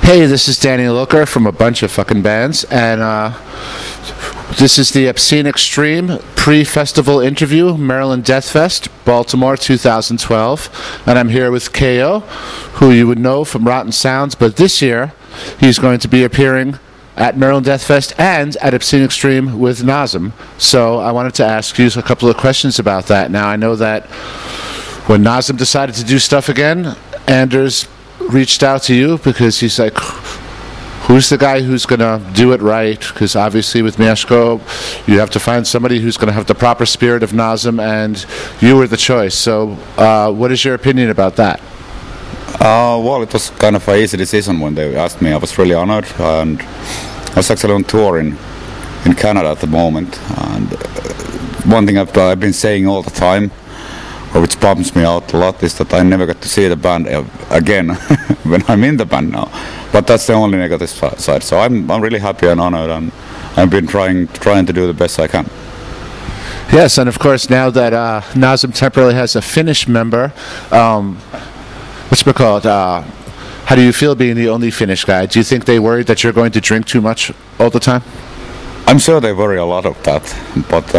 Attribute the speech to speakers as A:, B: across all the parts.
A: Hey, this is Danny Lilker from a bunch of fucking bands, and this is the Obscene Extreme pre-festival interview, Maryland Death Fest, Baltimore 2012, and I'm here with Keijo, who you would know from Rotten Sounds, but this year he's going to be appearing at Maryland Death Fest and at Obscene Extreme with Nasum. So I wanted to ask you a couple of questions about that. Now, I know that when Nasum decided to do stuff again, Anders reached out to you because he's like, who's the guy who's going to do it right? Because obviously with Mieszko, you have to find somebody who's going to have the proper spirit of Nasum, and you were the choice. So what is your opinion about that?
B: Well, it was kind of an easy decision when they asked me. I was really honored, and I was actually on tour in Canada at the moment. And one thing I've been saying all the time, which bums me out a lot, is that I never got to see the band again when I'm in the band now. But that's the only negative side. So I'm really happy and honored, and I've been trying to do the best I can.
A: Yes, and of course now that Nasum temporarily has a Finnish member, how do you feel being the only Finnish guy? Do you think they worry that you're going to drink too much all the time?
B: I'm sure they worry a lot of that, but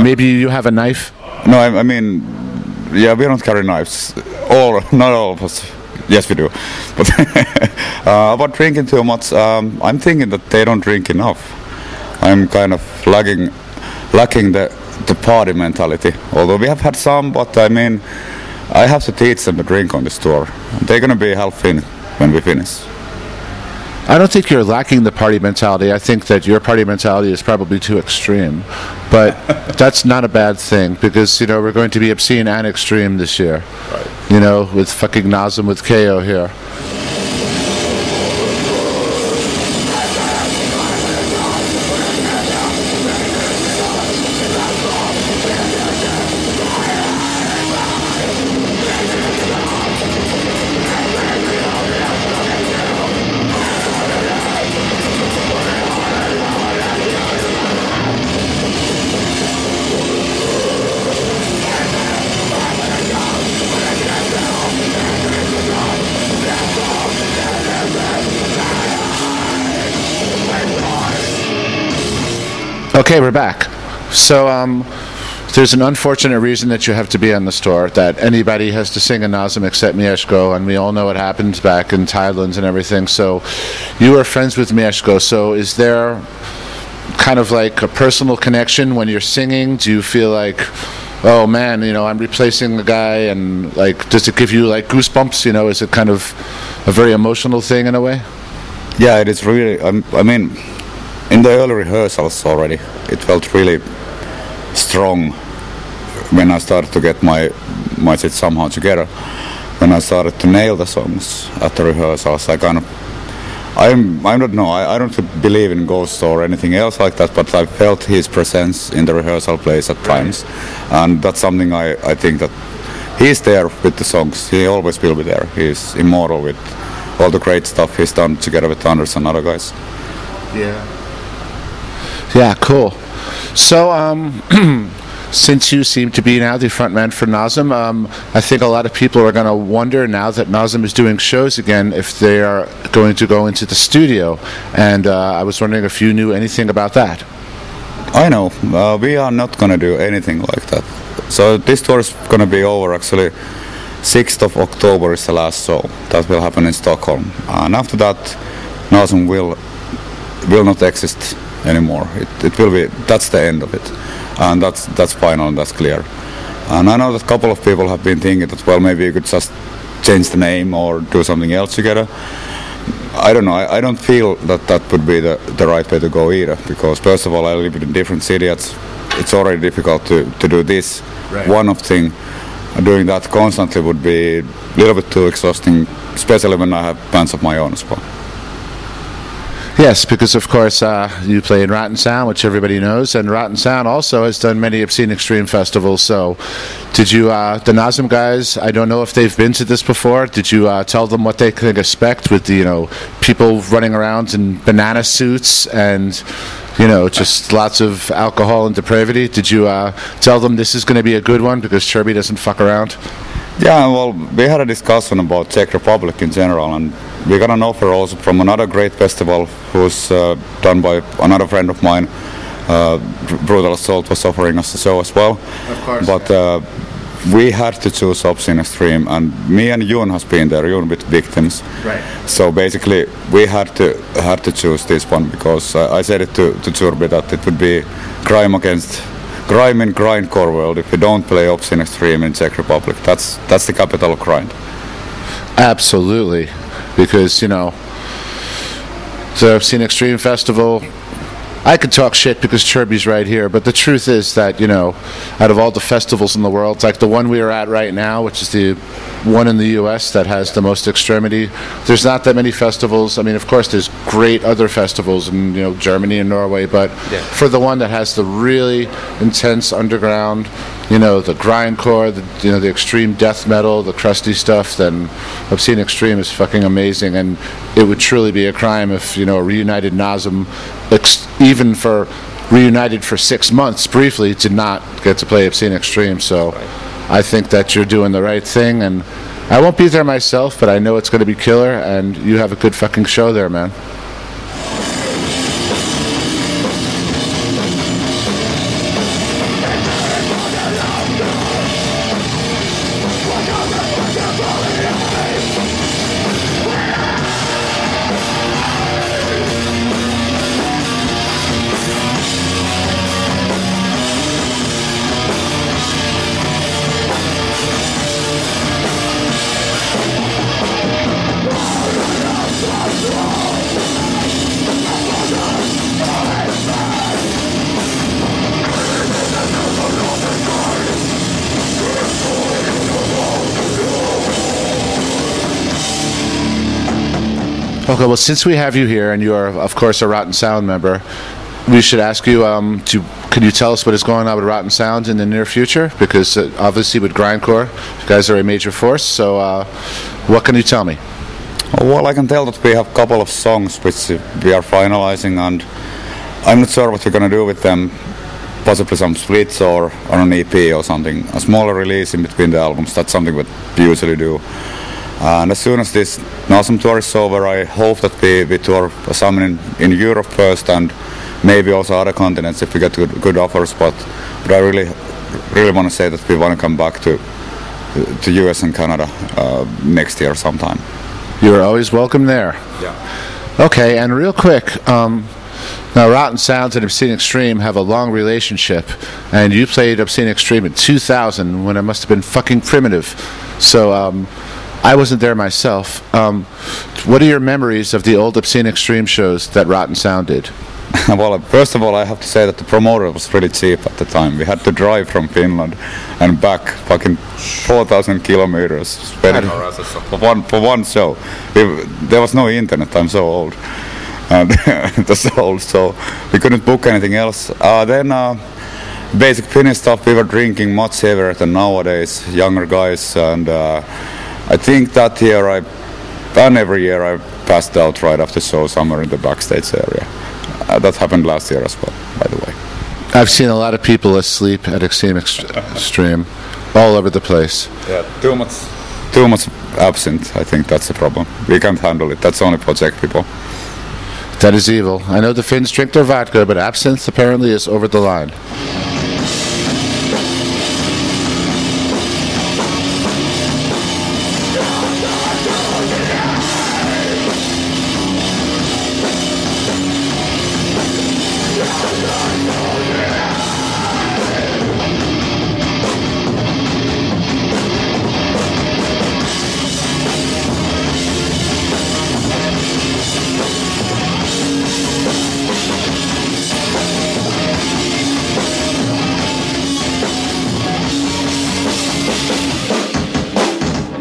A: maybe you have a knife?
B: No, I mean, yeah, we don't carry knives. Not all of us. Yes, we do. But about drinking too much, I'm thinking that they don't drink enough. I'm kind of lacking the party mentality. Although we have had some, but I mean, I have to teach them to drink on this tour. They're going to be healthy when we finish.
A: I don't think you're lacking the party mentality. I think that your party mentality is probably too extreme. But that's not a bad thing, because, you know, we're going to be obscene and extreme this year.
B: Right.
A: You know, with fucking Nasum, with Keijo here. Okay, we're back. So there's an unfortunate reason that you have to be on this tour, that anybody has to sing a Nasum except Mieszko, and we all know what happened back in Thailand and everything. So you are friends with Mieszko, so is there kind of like a personal connection when you're singing? Do you feel like, oh man, you know, I'm replacing the guy, and like, does it give you like goosebumps? You know, is it kind of a very emotional thing in a way?
B: Yeah, it is really, I mean, in the early rehearsals already, it felt really strong when I started to get my shit somehow together. When I started to nail the songs at the rehearsals, I don't know, I don't believe in ghosts or anything else like that, but I felt his presence in the rehearsal place at times, and that's something I think that he's there with the songs. He always will be there. He's immortal with all the great stuff he's done together with Anders and other guys.
A: Yeah, cool. So, since you seem to be now the frontman for Nasum, I think a lot of people are going to wonder now that Nasum is doing shows again if they are going to go into the studio. And I was wondering if you knew anything about that.
B: I know. We are not going to do anything like that. So this tour is going to be over actually. 6th of October is the last show. That will happen in Stockholm. And after that, Nasum will not exist anymore. It will be, that's the end of it, and that's final and that's clear. And I know that a couple of people have been thinking that, well, maybe you could just change the name or do something else together. I don't know. I don't feel that would be the right way to go either, because first of all, I live in a different city. It's already difficult to do this one-off thing. Doing that constantly would be a little bit too exhausting, especially when I have bands of my own as well.
A: Yes, because of course you play in Rotten Sound, which everybody knows, and Rotten Sound also has done many Obscene Extreme festivals. So did you, the Nasum guys, I don't know if they've been to this before, did you tell them what they could expect with the, you know, people running around in banana suits and, you know, just lots of alcohol and depravity? Did you tell them this is going to be a good one because Kirby doesn't fuck around?
B: Yeah, well, we had a discussion about Czech Republic in general, and we got an offer also from another great festival who's done by another friend of mine. Brutal Assault was offering us a show as well.
A: Of course.
B: But we had to choose Obscene Extreme, and me and Jun has been there, Jun with Victims.
A: Right.
B: So basically, we had to choose this one because I said it to Turbi that it would be crime in grindcore world if we don't play Obscene Extreme in Czech Republic. That's the capital of grind.
A: Absolutely, because the Obscene Extreme Festival. I could talk shit because Turbi's right here, but the truth is that, out of all the festivals in the world, like the one we are at right now, which is the one in the U.S. that has the most extremity, there's not that many festivals. I mean, of course, there's great other festivals in, Germany and Norway, but for the one that has the really intense underground, the grindcore, the extreme death metal, the crusty stuff, then Obscene Extreme is fucking amazing, and it would truly be a crime if, a reunited Nasum, even for reunited for 6 months briefly, did not get to play Obscene Extreme. So I think that you're doing the right thing, and I won't be there myself, but I know it's going to be killer, and you have a good fucking show there, man. Okay, well, since we have you here, and you are, of course, a Rotten Sound member, we should ask you, can you tell us what is going on with Rotten Sound in the near future? Because obviously with grindcore, you guys are a major force, so what can you tell me?
B: Well, I can tell that we have a couple of songs which we are finalizing, and I'm not sure what we're going to do with them. Possibly some splits or on an EP or something. A smaller release in between the albums, that's something that we usually do. And as soon as this Nasum tour is over, I hope that we tour some in Europe first, and maybe also other continents if we get good offers. But I really want to say that we want to come back to US and Canada next year sometime.
A: You're always welcome there.
B: Yeah.
A: Okay, and real quick, now Rotten Sounds and Obscene Extreme have a long relationship, and you played Obscene Extreme in 2000 when it must have been fucking primitive. So I wasn't there myself. What are your memories of the old Obscene Extreme shows that Rotten Sound did?
B: Well, first of all, I have to say that the promoter was really cheap at the time. We had to drive from Finland and back fucking 4,000 kilometers spending our asses for one show. There was no internet. I'm so old. And that's old, so we couldn't book anything else. Then basic Finnish stuff, we were drinking much heavier than nowadays, younger guys, and I think that year and every year I passed out right after show somewhere in the backstage area. That happened last year as well, by the way.
A: I've seen a lot of people asleep at Obscene Extreme, all over the place.
B: Yeah, too much absinthe. I think that's the problem. We can't handle it. That's only for Czech people.
A: That is evil. I know the Finns drink their vodka, but absinthe apparently is over the line.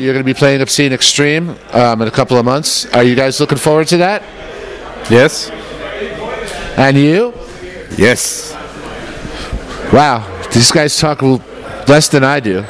A: You're going to be playing Obscene Extreme in a couple of months. Are you guys looking forward to that?
C: Yes.
A: And you?
B: Yes.
A: Wow, these guys talk less than I do.